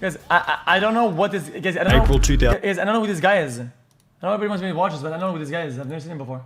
Guys, I don't know what this guys. I don't April know, 2000. Guys, I don't know who this guy is. I don't know everybody wants me to watch this, but I don't know who this guy is. I've never seen him before.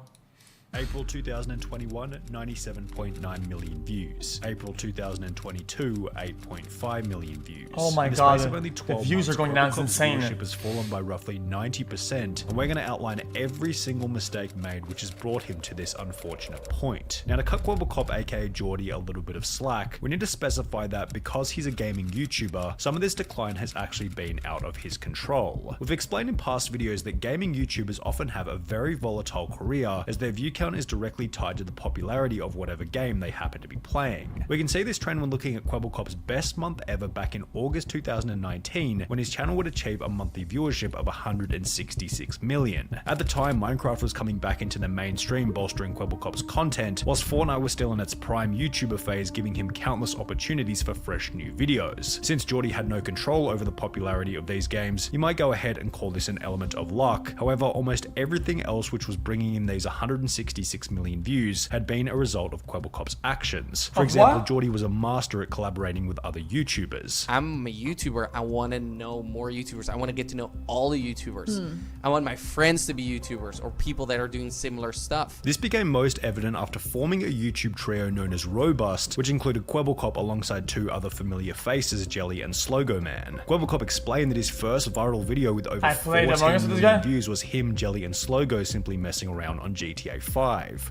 April 2021, 97.9 million views. April 2022, 8.5 million views. Oh my In the god, space of only 12 the views months, are going down. It's Kwebbelkop's insane. viewership has fallen by roughly 90%, and we're going to outline every single mistake made which has brought him to this unfortunate point. Now, to cut Kwebbelkop aka Geordie a little bit of slack, we need to specify that because he's a gaming YouTuber, some of this decline has actually been out of his control. We've explained in past videos that gaming YouTubers often have a very volatile career, as their view count is directly tied to the popularity of whatever game they happen to be playing. We can see this trend when looking at Kwebbelkop's best month ever back in August 2019, when his channel would achieve a monthly viewership of 166 million. At the time, Minecraft was coming back into the mainstream, bolstering Kwebbelkop's content, whilst Fortnite was still in its prime YouTuber phase, giving him countless opportunities for fresh new videos. Since Geordie had no control over the popularity of these games, you might go ahead and call this an element of luck. However, almost everything else which was bringing in these 166 million views had been a result of Kwebbelkop's actions. For example, Geordie was a master at collaborating with other YouTubers. I'm a YouTuber. I want to know more YouTubers. I want to get to know all the YouTubers. I want my friends to be YouTubers or people that are doing similar stuff. This became most evident after forming a YouTube trio known as Robust, which included Kwebbelkop alongside two other familiar faces, Jelly and Slogo Man. Kwebbelkop explained that his first viral video with over 14 million views was him, Jelly and Slogo simply messing around on GTA 5.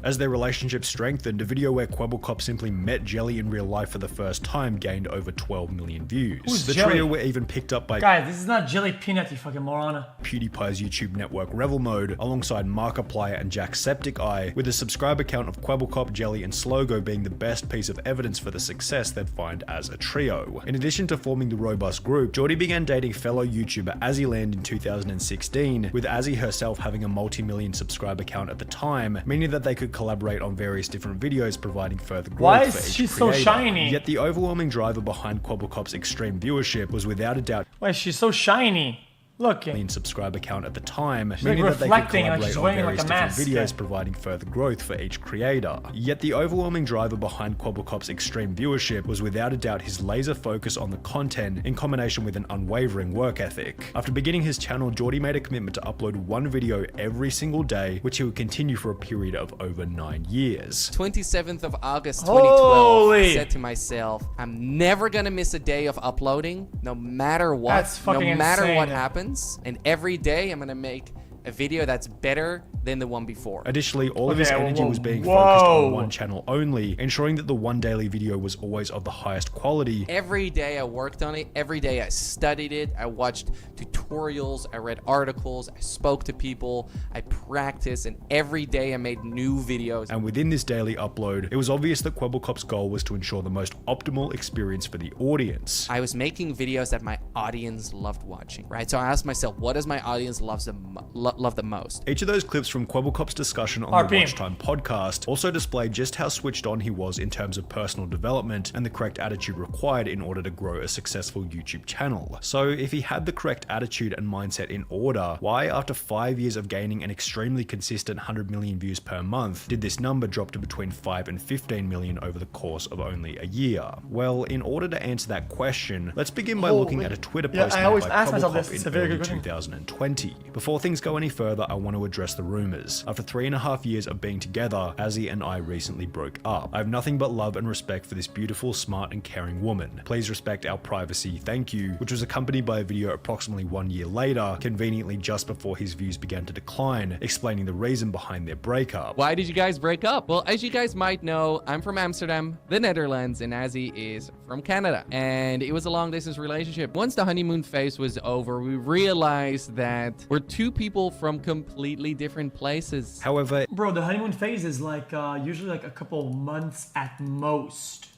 As their relationship strengthened, a video where Kwebbelkop simply met Jelly in real life for the first time gained over 12 million views. Who's the Jelly? trio were even picked up by Guys, this is not Jelly Peanut, you fucking moron. PewDiePie's YouTube network Revel Mode, alongside Markiplier and Jacksepticeye, with a subscriber count of Kwebbelkop, Jelly and Slogo being the best piece of evidence for the success they'd find as a trio. In addition to forming the Robust group, Geordie began dating fellow YouTuber Azzyland in 2016, with Azzy herself having a multi-million subscriber count at the time, meaning that they could collaborate on various different videos, providing further growth Why for is each she creator. so shiny? Yet the overwhelming driver behind Kwebbelkop's extreme viewership was without a doubt Why is she so shiny? Look. in subscriber count at the time, She's meaning like that they could reflecting, like collaborate she's on wearing various like a different mask. videos, providing further growth for each creator. Yet the overwhelming driver behind Kwebbelkop's extreme viewership was without a doubt his laser focus on the content in combination with an unwavering work ethic. After beginning his channel, Geordie made a commitment to upload one video every single day, which he would continue for a period of over 9 years. 27th of August 2012, Holy. I said to myself, I'm never gonna miss a day of uploading, no matter what, That's no fucking matter what insane. happens, and every day I'm gonna make a video that's better than the one before. Additionally, all of his Okay, energy whoa, was being whoa. focused on one channel only, ensuring that the one daily video was always of the highest quality. Every day I worked on it, every day I studied it, I watched tutorials, I read articles, I spoke to people, I practiced, and every day I made new videos. And within this daily upload, it was obvious that Kwebbelkop's goal was to ensure the most optimal experience for the audience. I was making videos that my audience loved watching, right? So I asked myself, what does my audience love the most? Each of those clips from Kwebbelkop's discussion on the Watch Time podcast also displayed just how switched on he was in terms of personal development and the correct attitude required in order to grow a successful YouTube channel. So if he had the correct attitude and mindset in order, why after 5 years of gaining an extremely consistent 100 million views per month, did this number drop to between 5 and 15 million over the course of only a year? Well, in order to answer that question, let's begin by looking at a Twitter post I made always by ask myself this. Kwebbelkop It's in a very early good question. 2020. Before things go any further, I want to address the rumors. After 3.5 years of being together, Azzy and I recently broke up. I have nothing but love and respect for this beautiful, smart, and caring woman. Please respect our privacy, thank you, which was accompanied by a video approximately 1 year later, conveniently just before his views began to decline, explaining the reason behind their breakup. Why did you guys break up? Well, as you guys might know, I'm from Amsterdam, the Netherlands, and Azzy is from Canada. And it was a long distance relationship. Once the honeymoon phase was over, we realized that we're two people from completely different places. However, Bro, the honeymoon phase is like usually like a couple months at most.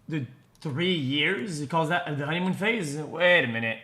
The 3 years? He calls that the honeymoon phase? Wait a minute.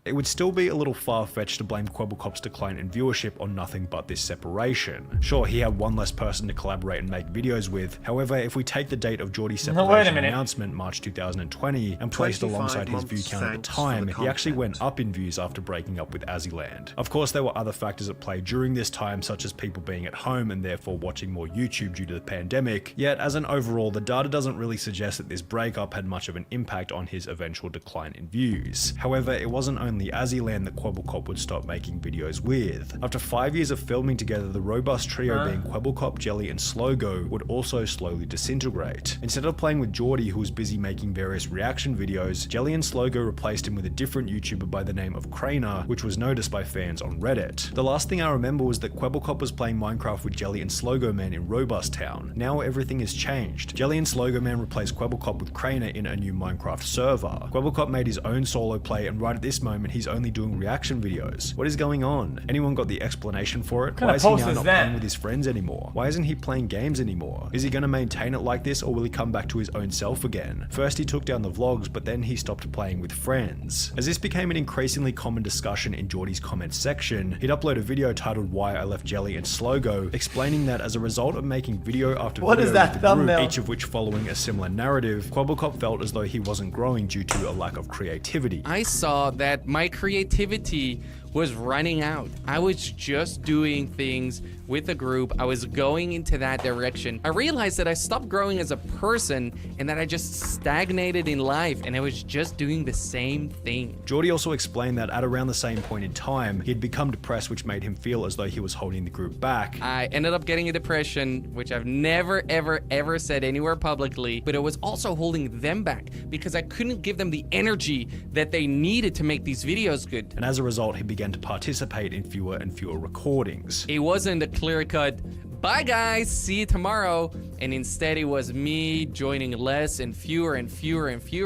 It would still be a little far-fetched to blame Kwebbelkop's decline in viewership on nothing but this separation. Sure, he had one less person to collaborate and make videos with. However, if we take the date of Geordie's separation announcement, March 2020, and placed alongside his view count at the time, he actually went up in views after breaking up with Azzyland. Of course, there were other factors at play during this time, such as people being at home and therefore watching more YouTube due to the pandemic, yet as an overall, the data doesn't really suggest that this breakup had much of an impact on his eventual decline in views. However, it wasn't only Azzyland that Kwebbelkop would stop making videos with. After 5 years of filming together, the robust trio being Kwebbelkop, Jelly, and Slogo would also slowly disintegrate. Instead of playing with Geordie, who was busy making various reaction videos, Jelly and Slogo replaced him with a different YouTuber by the name of Craner, which was noticed by fans on Reddit. The last thing I remember was that Kwebbelkop was playing Minecraft with Jelly and Slogo Man in Robust Town. Now everything has changed. Jelly and Slogo Man replaced Kwebbelkop with Craner in a new Minecraft server. Kwebbelkop made his own solo play, and right at this moment he's only doing reaction videos. What is going on? Anyone got the explanation for it? Why is he now not playing with his friends anymore? Why isn't he playing games anymore? Is he going to maintain it like this, or will he come back to his own self again? First he took down the vlogs, but then he stopped playing with friends. As this became an increasingly common discussion in Geordie's comments section, he'd upload a video titled Why I Left Jelly and Slogo, explaining that as a result of making video after video with the group, each of which following a similar narrative, Kwebbelkop felt as though he wasn't growing due to a lack of creativity. I saw that my creativity was running out. I was just doing things with the group. I was going into that direction. I realized that I stopped growing as a person and that I just stagnated in life and I was just doing the same thing. Geordie also explained that at around the same point in time, he'd become depressed, which made him feel as though he was holding the group back. I ended up getting a depression, which I've never, ever said anywhere publicly, but it was also holding them back because I couldn't give them the energy that they needed to make these videos good. And as a result, he began to participate in fewer and fewer recordings. It wasn't a clear-cut, bye guys, see you tomorrow, and instead it was me joining less and fewer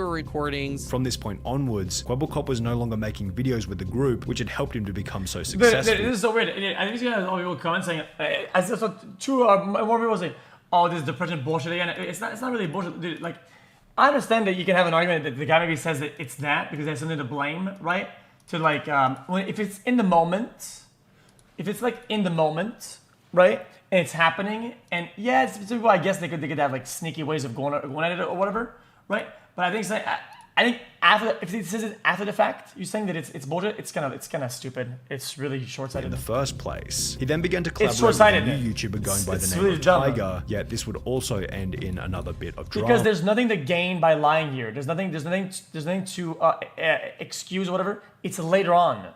recordings. From this point onwards, Kwebbelkop was no longer making videos with the group, which had helped him to become so successful. This is so weird. I think you guys all people comment saying, I saw two more people say, oh, this depression bullshit again. It's not really bullshit, dude. Like, I understand that you can have an argument that the guy maybe says that it's that because there's something to blame, right? To like, if it's in the moment, if it's like in the moment, right, and it's happening, and yeah, it's people, I guess they could have like sneaky ways of going at it or whatever, right? But I think after, if it says it after the fact, you're saying that it's bullshit. It's kind of stupid. It's really short-sighted. In the first place, he then began to collaborate with a new YouTuber going by the name of Tiger. Yet this would also end in another bit of drama. Because there's nothing to gain by lying here. There's nothing to excuse or whatever. It's later on.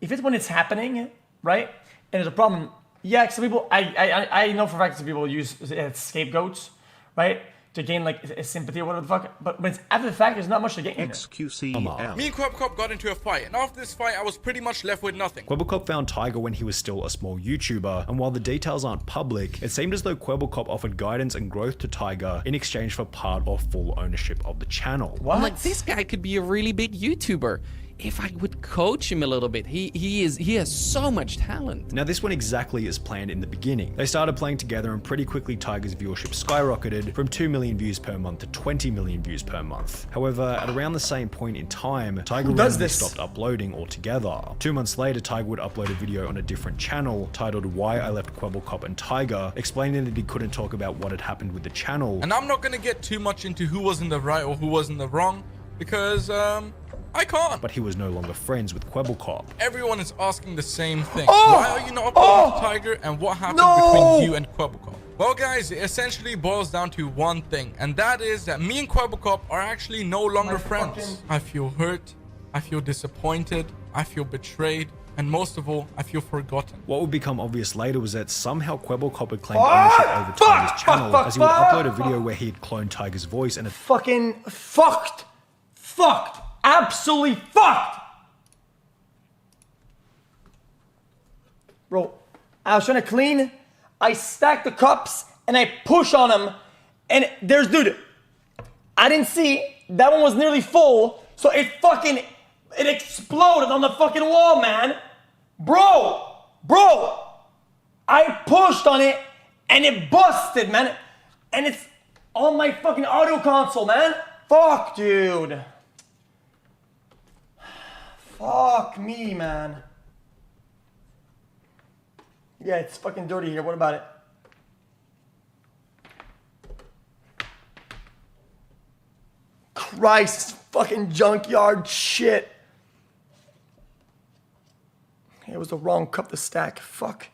If it's when it's happening, right, and there's a problem. Yeah, some people. I know for a fact some people use scapegoats, right, to gain like a sympathy or whatever the fuck. But when it's after the fact, there's not much to gain. xQc. Me and Kwebbelkop got into a fight, and after this fight, I was pretty much left with nothing. Kwebbelkop found Tiger when he was still a small YouTuber, and while the details aren't public, it seemed as though Kwebbelkop offered guidance and growth to Tiger in exchange for part or full ownership of the channel. I'm like, this guy could be a really big YouTuber. If I would coach him a little bit, he has so much talent. Now this went exactly as planned in the beginning. They started playing together and pretty quickly Tiger's viewership skyrocketed from 2 million views per month to 20 million views per month. However, at around the same point in time, Tiger randomly stopped uploading altogether. 2 months later, Tiger would upload a video on a different channel titled Why I Left Kwebbelkop and Tiger, explaining that he couldn't talk about what had happened with the channel. And I'm not gonna get too much into who was in the right or who was in the wrong, because I can't. But he was no longer friends with Kwebbelkop. Everyone is asking the same thing. Why are you not uploading to Tiger, and what happened between you and Kwebbelkop? Well guys, it essentially boils down to one thing, and that is that me and Kwebbelkop are actually no longer friends. I feel hurt, I feel disappointed, I feel betrayed, and most of all, I feel forgotten. What would become obvious later was that somehow Kwebbelkop had claimed ownership over Tiger's channel, as he would upload a video where he had cloned Tiger's voice and fucking fucked. Absolutely fucked! Bro, I was trying to clean, I stacked the cups, and I push on them, and there's, dude, I didn't see, that one was nearly full, so it exploded on the fucking wall, man. Bro, I pushed on it, and it busted, man, and it's on my fucking audio console, man. Fuck, dude. Fuck me, man. Yeah, it's fucking dirty here. What about it? Christ, fucking junkyard shit. It was the wrong cup to stack. Fuck.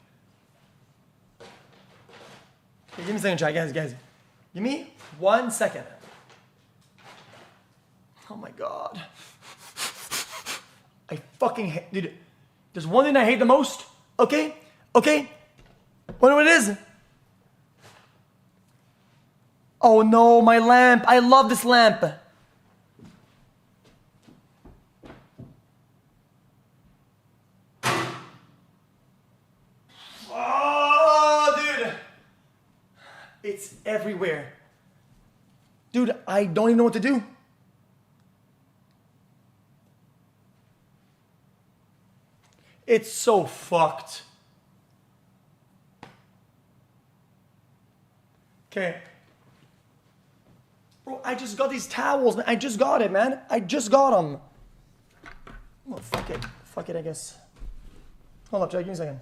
Hey, give me a second, try, guys. Give me 1 second. Oh my god. I fucking hate, dude. There's one thing I hate the most. Okay. What it is? Oh no, my lamp. I love this lamp. Oh, dude. It's everywhere. Dude, I don't even know what to do. It's so fucked. Okay. Bro, I just got these towels, man. I just got it, man. I just got them. Well, fuck it. Fuck it, I guess. Hold up, Jake. Give me a second.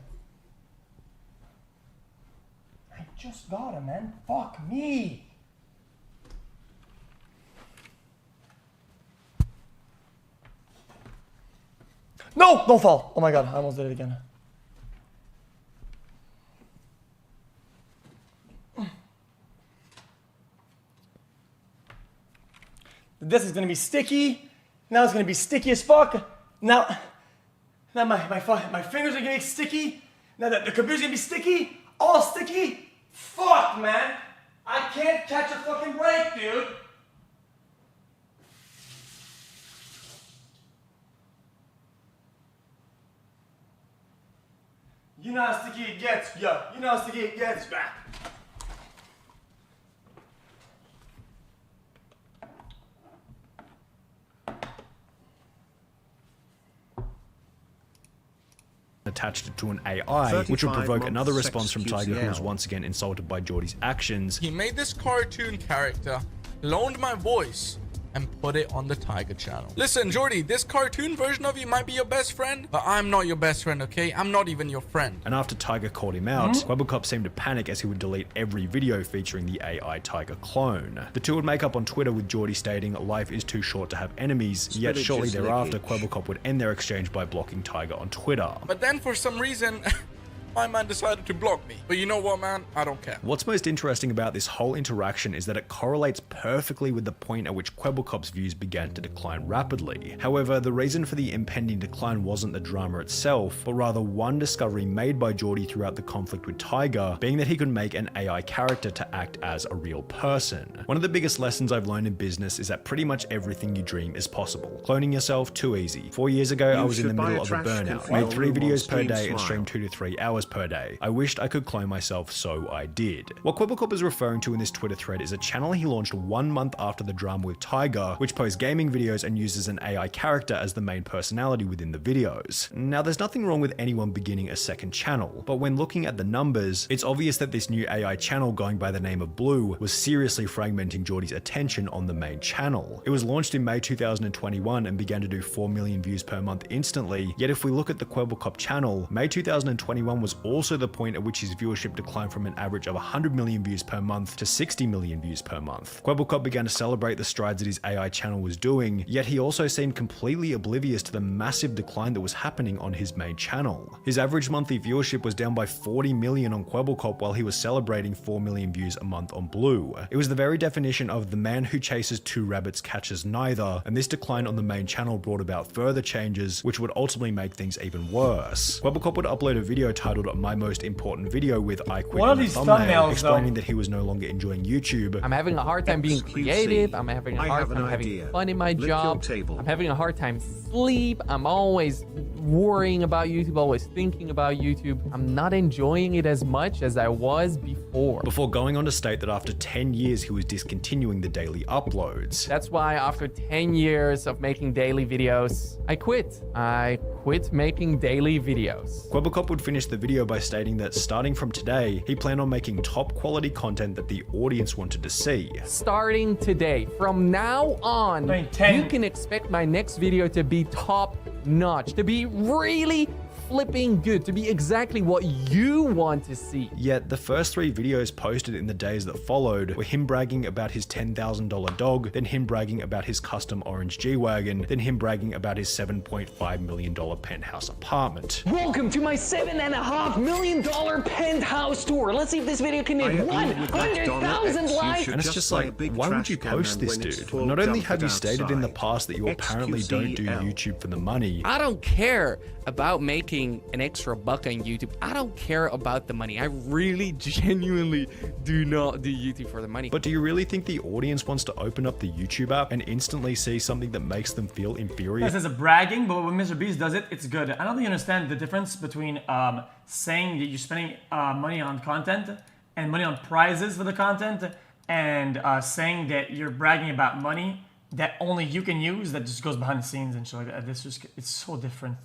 I just got them, man. Fuck me. No! Don't fall. Oh my god, I almost did it again. This is gonna be sticky. Now it's gonna be sticky as fuck. Now my fingers are gonna get sticky. Now the computer's gonna be sticky. All sticky. Fuck, man. I can't catch a fucking break, dude. You know how sticky it gets, yo. You know how sticky it gets. attached it to an AI, which would provoke another response from Tiger, who was once again insulted by Geordie's actions. He made this cartoon character, cloned my voice, and put it on the Tiger channel. Listen, Geordie, this cartoon version of you might be your best friend, but I'm not your best friend, okay? I'm not even your friend. And after Tiger called him out, Kwebbelkop seemed to panic as he would delete every video featuring the AI Tiger clone. The two would make up on Twitter, with Geordie stating, "Life is too short to have enemies," yet shortly thereafter, Kwebbelkop would end their exchange by blocking Tiger on Twitter. But then for some reason, my man decided to block me. But you know what, man? I don't care. What's most interesting about this whole interaction is that it correlates perfectly with the point at which Kwebbelkop's views began to decline rapidly. However, the reason for the impending decline wasn't the drama itself, but rather one discovery made by Geordie throughout the conflict with Tiger, being that he could make an AI character to act as a real person. One of the biggest lessons I've learned in business is that pretty much everything you dream is possible. Cloning yourself, too easy. 4 years ago, I was in the middle of a burnout, made 3 videos per day and streamed 2 to 3 hours per day. I wished I could clone myself, so I did. What Kwebbelkop is referring to in this Twitter thread is a channel he launched 1 month after the drama with Tiger, which posts gaming videos and uses an AI character as the main personality within the videos. Now, there's nothing wrong with anyone beginning a second channel, but when looking at the numbers, it's obvious that this new AI channel going by the name of Blue was seriously fragmenting Geordie's attention on the main channel. It was launched in May 2021 and began to do 4 million views per month instantly, yet if we look at the Kwebbelkop channel, May 2021 was also the point at which his viewership declined from an average of 100 million views per month to 60 million views per month. Kwebbelkop began to celebrate the strides that his AI channel was doing, yet he also seemed completely oblivious to the massive decline that was happening on his main channel. His average monthly viewership was down by 40 million on Kwebbelkop while he was celebrating 4 million views a month on Blue. It was the very definition of the man who chases 2 rabbits catches neither, and this decline on the main channel brought about further changes, which would ultimately make things even worse. Kwebbelkop would upload a video titled "My Most Important Video" with "I Quit" in the thumbnail, explaining that he was no longer enjoying YouTube. I'm having a hard time being creative. I'm having a hard time having fun in my job. I'm having a hard time sleep. I'm always worrying about YouTube, always thinking about YouTube. I'm not enjoying it as much as I was before. Before going on to state that after 10 years he was discontinuing the daily uploads. That's why after 10 years of making daily videos, I quit. I quit making daily videos. Kwebbelkop would finish the video by stating that starting from today, he planned on making top quality content that the audience wanted to see. Starting today, from now on, you can expect my next video to be top notch, to be really flipping good, to be exactly what you want to see. Yet the first 3 videos posted in the days that followed were him bragging about his $10,000 dog, then him bragging about his custom orange G-Wagon, then him bragging about his $7.5 million penthouse apartment. Welcome to my $7.5 million penthouse tour. Let's see if this video can hit 100,000 likes. And it's just like, why would you post this, dude? Not only have you stated in the past that you apparently don't do YouTube for the money. I don't care about making an extra buck on YouTube. I don't care about the money. I really genuinely do not do YouTube for the money. But do you really think the audience wants to open up the YouTube app and instantly see something that makes them feel inferior? This is a bragging, but when Mr. Beast does it, it's good. I don't think you understand the difference between saying that you're spending money on content and money on prizes for the content, and saying that you're bragging about money that only you can use that just goes behind the scenes and shit like that. It's so different.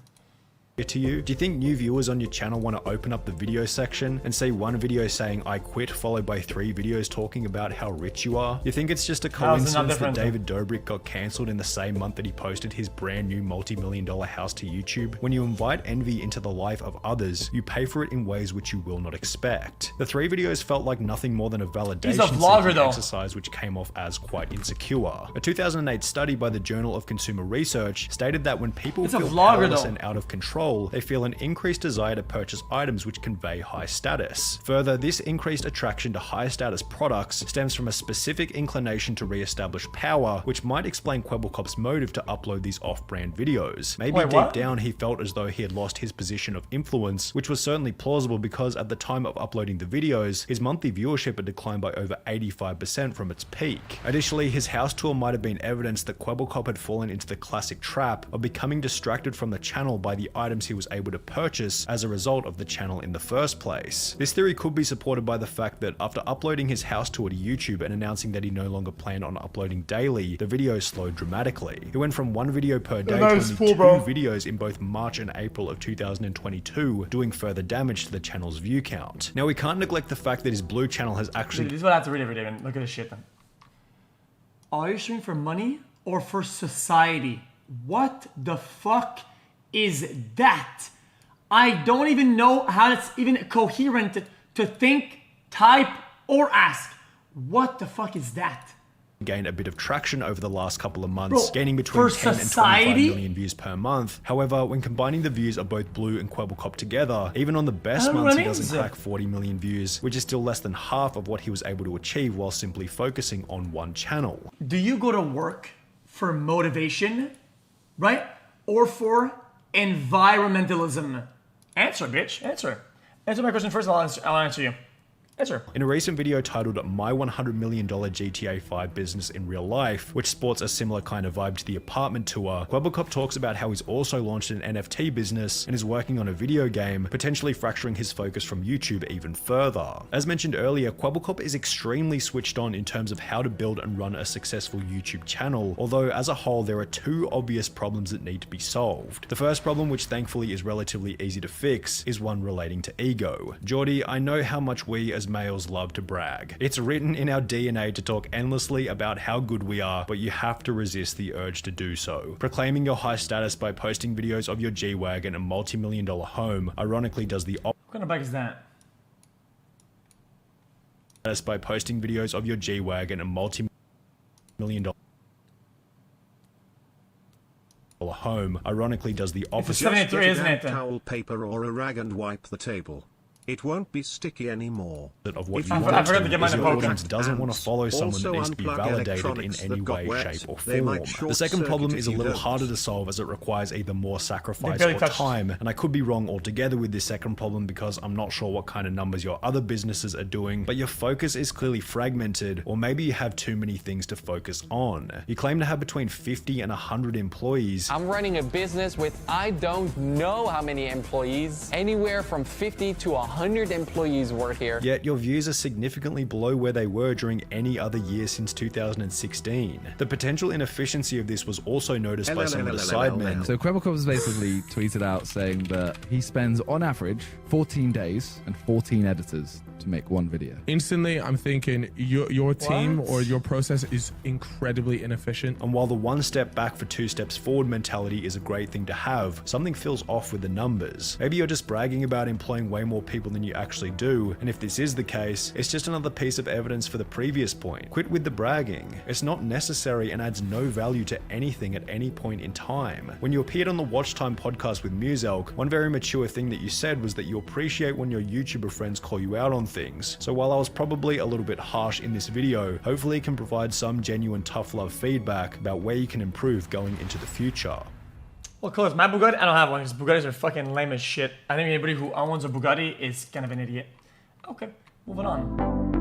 To you? Do you think new viewers on your channel want to open up the video section and see one video saying I quit followed by 3 videos talking about how rich you are? You think it's just a coincidence that David Dobrik got cancelled in the same month that he posted his brand new multi-million-dollar house to YouTube? When you invite envy into the life of others, you pay for it in ways which you will not expect. The 3 videos felt like nothing more than a validation exercise which came off as quite insecure. A 2008 study by the Journal of Consumer Research stated that when people feel powerless and out of control, they feel an increased desire to purchase items which convey high status. Further, this increased attraction to high status products stems from a specific inclination to re-establish power, which might explain Kwebbelkop's motive to upload these off-brand videos. Maybe deep down he felt as though he had lost his position of influence, which was certainly plausible because at the time of uploading the videos, his monthly viewership had declined by over 85% from its peak. Additionally, his house tour might have been evidence that Kwebbelkop had fallen into the classic trap of becoming distracted from the channel by the items he was able to purchase as a result of the channel in the first place. This theory could be supported by the fact that after uploading his house tour to YouTube and announcing that he no longer planned on uploading daily, the videos slowed dramatically. He went from 1 video per day to only 2 videos in both March and April of 2022, doing further damage to the channel's view count. Now we can't neglect the fact that his blue channel has actually— This is what I have to read every day, man. Look at this shit, man. Are you streaming for money or for society? What the fuck is that? I don't even know how it's even coherent to think, type, or ask. What the fuck is that? Gained a bit of traction over the last couple of months, gaining between 10 and 25 million views per month. However, when combining the views of both Blue and Kwebbelkop together, even on the best months he doesn't crack 40 million views, which is still less than half of what he was able to achieve while simply focusing on one channel. Do you go to work for motivation, right? Or for environmentalism? Answer, bitch. Answer. Answer my question first, I'll answer you. Answer. In a recent video titled My $100 Million GTA 5 Business in Real Life, which sports a similar kind of vibe to the apartment tour, Kwebbelkop talks about how he's also launched an NFT business and is working on a video game, potentially fracturing his focus from YouTube even further. As mentioned earlier, Kwebbelkop is extremely switched on in terms of how to build and run a successful YouTube channel, although as a whole there are 2 obvious problems that need to be solved. The first problem, which thankfully is relatively easy to fix, is one relating to ego. Jordy, I know how much we as males love to brag. It's written in our DNA to talk endlessly about how good we are, but you have to resist the urge to do so. Proclaiming your high status by posting videos of your G-Wagon and multi-million-dollar home ironically does the What kind of bike is that? by posting videos of your G-Wagon and multi-million-dollar home ironically does the opposite. It's 73, isn't it? Towel paper or a rag and wipe the table. It won't be sticky anymore. Of what If you you want I forgot to to get do, mine is in your poker. audience doesn't want to follow someone that needs to be unplug validated in electronics any that got way, wet. shape, or They form. might The second problem short-circuit is a if you little don't. harder to solve as it requires either more sacrifice barely or touched. time, and I could be wrong altogether with this second problem because I'm not sure what kind of numbers your other businesses are doing, but your focus is clearly fragmented, or maybe you have too many things to focus on. You claim to have between 50 and 100 employees. I'm running a business with I don't know how many employees, anywhere from 50 to 100 employees work here. Yet your views are significantly below where they were during any other year since 2016. The potential inefficiency of this was also noticed by some of the sidemen. So Kwebbelkop has basically tweeted out saying that he spends on average 14 days and 14 editors to make one video. Instantly, I'm thinking your team or your process is incredibly inefficient. And while the one step back for two steps forward mentality is a great thing to have, something feels off with the numbers. Maybe you're just bragging about employing way more people than you actually do, and if this is the case, it's just another piece of evidence for the previous point. Quit with the bragging. It's not necessary and adds no value to anything at any point in time. When you appeared on the Watch Time podcast with Muselk, one very mature thing that you said was that you appreciate when your YouTuber friends call you out on things. So while I was probably a little bit harsh in this video, hopefully it can provide some genuine tough love feedback about where you can improve going into the future. Well, close. My Bugatti, I don't have one because Bugattis are fucking lame as shit. I think anybody who owns a Bugatti is kind of an idiot. Okay, moving on.